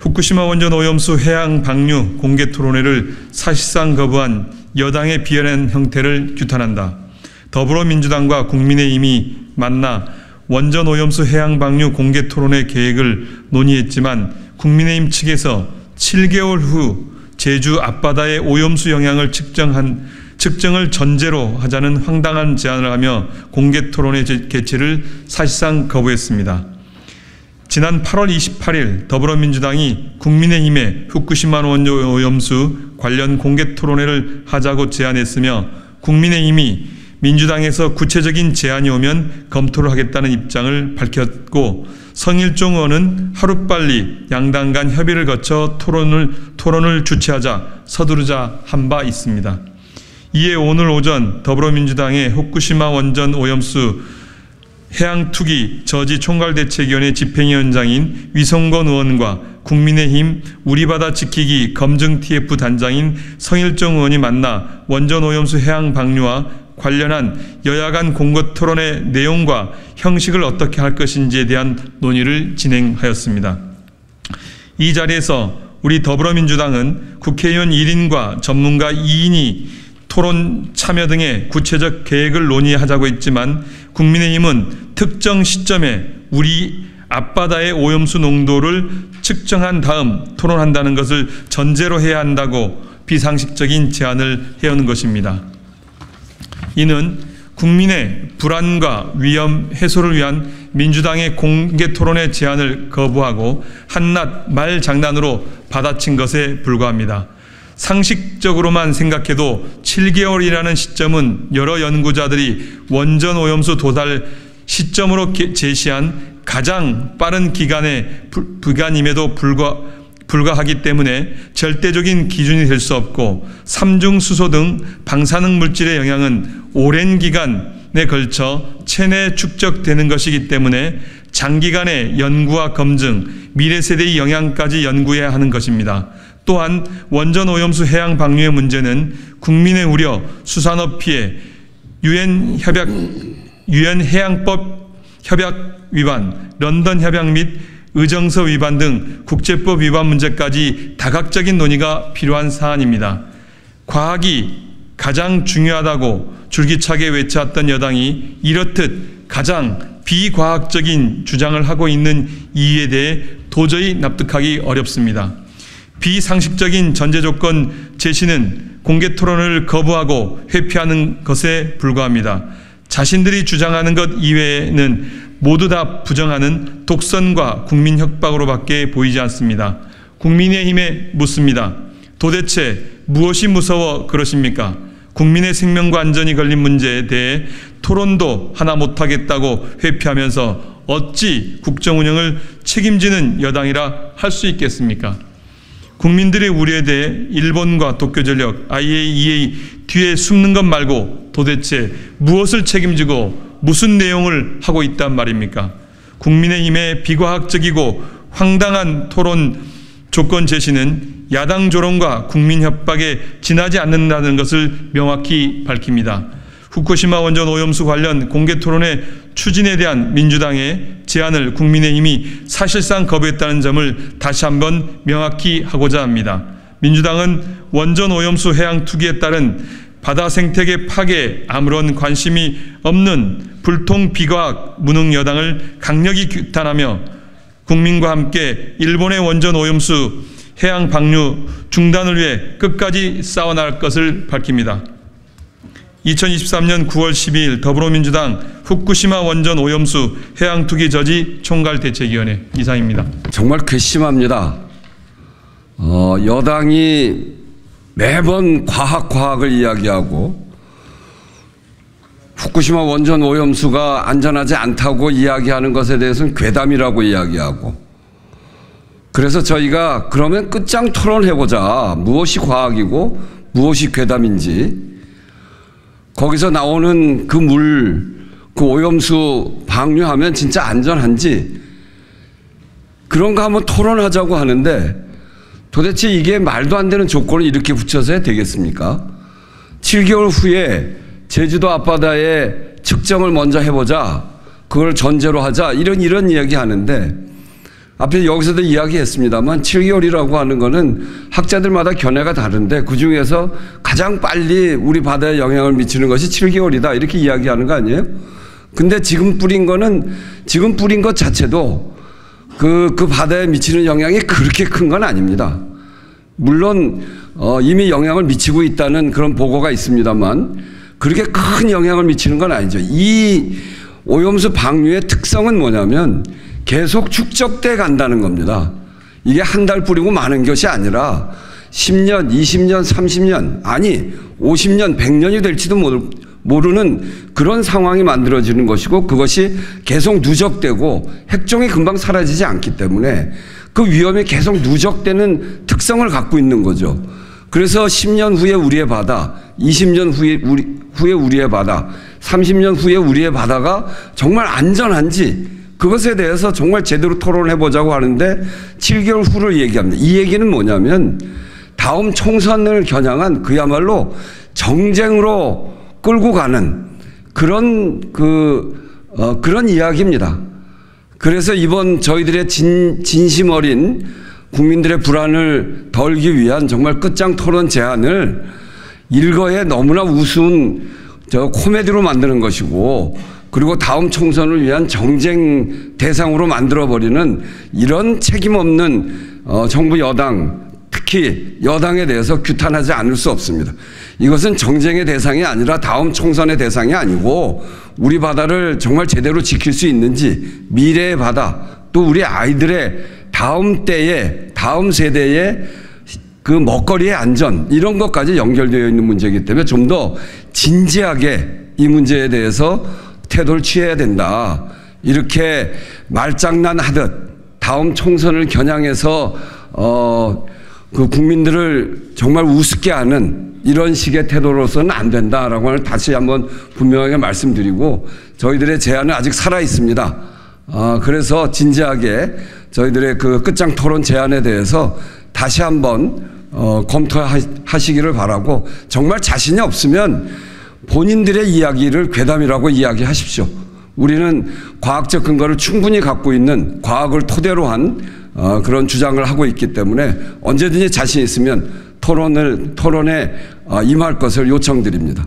후쿠시마 원전 오염수 해양 방류 공개 토론회를 사실상 거부한 여당의 비열한 형태를 규탄한다. 더불어민주당과 국민의힘이 만나 원전 오염수 해양 방류 공개 토론회 계획을 논의했지만 국민의힘 측에서 7개월 후 제주 앞바다의 오염수 영향을 측정을 전제로 하자는 황당한 제안을 하며 공개 토론회 개최를 사실상 거부했습니다. 지난 8월 28일 더불어민주당이 국민의힘에 후쿠시마 원전 오염수 관련 공개 토론회를 하자고 제안했으며 국민의힘이 민주당에서 구체적인 제안이 오면 검토를 하겠다는 입장을 밝혔고 성일종 의원은 하루빨리 양당 간 협의를 거쳐 토론을 주최하자 서두르자 한 바 있습니다. 이에 오늘 오전 더불어민주당의 후쿠시마 원전 오염수 해양투기 저지 총괄대책위원회 집행위원장인 위성건 의원과 국민의힘 우리바다 지키기 검증 TF 단장인 성일종 의원이 만나 원전 오염수 해양 방류와 관련한 여야 간 공개 토론의 내용과 형식을 어떻게 할 것인지에 대한 논의를 진행하였습니다. 이 자리에서 우리 더불어민주당은 국회의원 1인과 전문가 2인이 토론 참여 등의 구체적 계획을 논의하자고 했지만 국민의힘은 특정 시점에 우리 앞바다의 오염수 농도를 측정한 다음 토론한다는 것을 전제로 해야 한다고 비상식적인 제안을 해오는 것입니다. 이는 국민의 불안과 위험 해소를 위한 민주당의 공개 토론의 제안을 거부하고 한낱 말 장난으로 받아친 것에 불과합니다. 상식적으로만 생각해도 7개월이라는 시점은 여러 연구자들이 원전 오염수 도달 시점으로 제시한 가장 빠른 기간임에도 불과하기 때문에 절대적인 기준이 될 수 없고 삼중수소 등 방사능 물질의 영향은 오랜 기간에 걸쳐 체내에 축적되는 것이기 때문에 장기간의 연구와 검증, 미래 세대의 영향까지 연구해야 하는 것입니다. 또한 원전 오염수 해양 방류의 문제는 국민의 우려, 수산업 피해, 유엔 해양법 협약 위반, 런던 협약 및 의정서 위반 등 국제법 위반 문제까지 다각적인 논의가 필요한 사안입니다. 과학이 가장 중요하다고 줄기차게 외쳤던 여당이 이렇듯 가장 비과학적인 주장을 하고 있는 이유에 대해 도저히 납득하기 어렵습니다. 비상식적인 전제조건 제시는 공개 토론을 거부하고 회피하는 것에 불과합니다. 자신들이 주장하는 것 이외에는 모두 다 부정하는 독선과 국민 협박으로밖에 보이지 않습니다. 국민의힘에 묻습니다. 도대체 무엇이 무서워 그러십니까? 국민의 생명과 안전이 걸린 문제에 대해 토론도 하나 못하겠다고 회피하면서 어찌 국정 운영을 책임지는 여당이라 할 수 있겠습니까? 국민들의 우려에 대해 일본과 도쿄전력, IAEA 뒤에 숨는 것 말고 도대체 무엇을 책임지고 무슨 내용을 하고 있단 말입니까? 국민의힘의 비과학적이고 황당한 토론 조건 제시는 야당 조롱과 국민 협박에 지나지 않는다는 것을 명확히 밝힙니다. 후쿠시마 원전 오염수 관련 공개 토론의 추진에 대한 민주당의 제안을 국민의힘이 사실상 거부했다는 점을 다시 한번 명확히 하고자 합니다. 민주당은 원전 오염수 해양 투기에 따른 바다 생태계 파괴에 아무런 관심이 없는 불통 비과학 무능 여당을 강력히 규탄하며 국민과 함께 일본의 원전 오염수 해양 방류 중단을 위해 끝까지 싸워나갈 것을 밝힙니다. 2023년 9월 12일 더불어민주당 후쿠시마 원전 오염수 해양 투기 저지 총괄대책위원회 이상입니다. 정말 괘씸합니다. 여당이 매번 과학을 이야기하고 후쿠시마 원전 오염수가 안전하지 않다고 이야기하는 것에 대해서는 괴담이라고 이야기하고, 그래서 저희가 그러면 끝장 토론해보자. 무엇이 과학이고 무엇이 괴담인지, 거기서 나오는 그 그 오염수 방류하면 진짜 안전한지 그런 거 한번 토론하자고 하는데, 도대체 이게 말도 안 되는 조건을 이렇게 붙여서 해야 되겠습니까? 7개월 후에 제주도 앞바다에 측정을 먼저 해보자, 그걸 전제로 하자, 이런 이야기 하는데, 앞에 여기서도 이야기했습니다만 7개월이라고 하는 거는 학자들마다 견해가 다른데 그중에서 가장 빨리 우리 바다에 영향을 미치는 것이 7개월이다 이렇게 이야기하는 거 아니에요? 근데 지금 뿌린 것 자체도 그 바다에 미치는 영향이 그렇게 큰 건 아닙니다. 물론 이미 영향을 미치고 있다는 그런 보고가 있습니다만 그렇게 큰 영향을 미치는 건 아니죠. 이 오염수 방류의 특성은 뭐냐면 계속 축적돼 간다는 겁니다. 이게 한 달 뿌리고 마는 것이 아니라 10년, 20년, 30년, 아니 50년, 100년이 될지도 모르는 그런 상황이 만들어지는 것이고 그것이 계속 누적되고 핵종이 금방 사라지지 않기 때문에 그 위험이 계속 누적되는 특성을 갖고 있는 거죠. 그래서 10년 후에 우리의 바다, 20년 후에 우리의 바다, 30년 후에 우리의 바다가 정말 안전한지 그것에 대해서 정말 제대로 토론해 보자고 하는데 7개월 후를 얘기합니다. 이 얘기는 뭐냐면 다음 총선을 겨냥한 그야말로 정쟁으로 끌고 가는 그런 이야기입니다. 그래서 이번 저희들의 진심 어린 국민들의 불안을 덜기 위한 정말 끝장 토론 제안을 일거에 너무나 우스운 코미디로 만드는 것이고 그리고 다음 총선을 위한 정쟁 대상으로 만들어버리는 이런 책임 없는 정부 여당 특히 여당에 대해서 규탄하지 않을 수 없습니다. 이것은 정쟁의 대상이 아니라 다음 총선의 대상이 아니고 우리 바다를 정말 제대로 지킬 수 있는지 미래의 바다 또 우리 아이들의 다음 때에 다음 세대의 그 먹거리의 안전 이런 것까지 연결되어 있는 문제이기 때문에 좀 더 진지하게 이 문제에 대해서 태도를 취해야 된다. 이렇게 말장난하듯 다음 총선을 겨냥해서 그 국민들을 정말 우습게 하는 이런 식의 태도로서는 안 된다라고 하는 다시 한번 분명하게 말씀드리고 저희들의 제안은 아직 살아 있습니다. 그래서 진지하게 저희들의 그 끝장 토론 제안에 대해서 다시 한번 검토하시기를 바라고 정말 자신이 없으면 본인들의 이야기를 괴담이라고 이야기하십시오. 우리는 과학적 근거를 충분히 갖고 있는 과학을 토대로 한 그런 주장을 하고 있기 때문에 언제든지 자신 있으면 토론에 임할 것을 요청드립니다.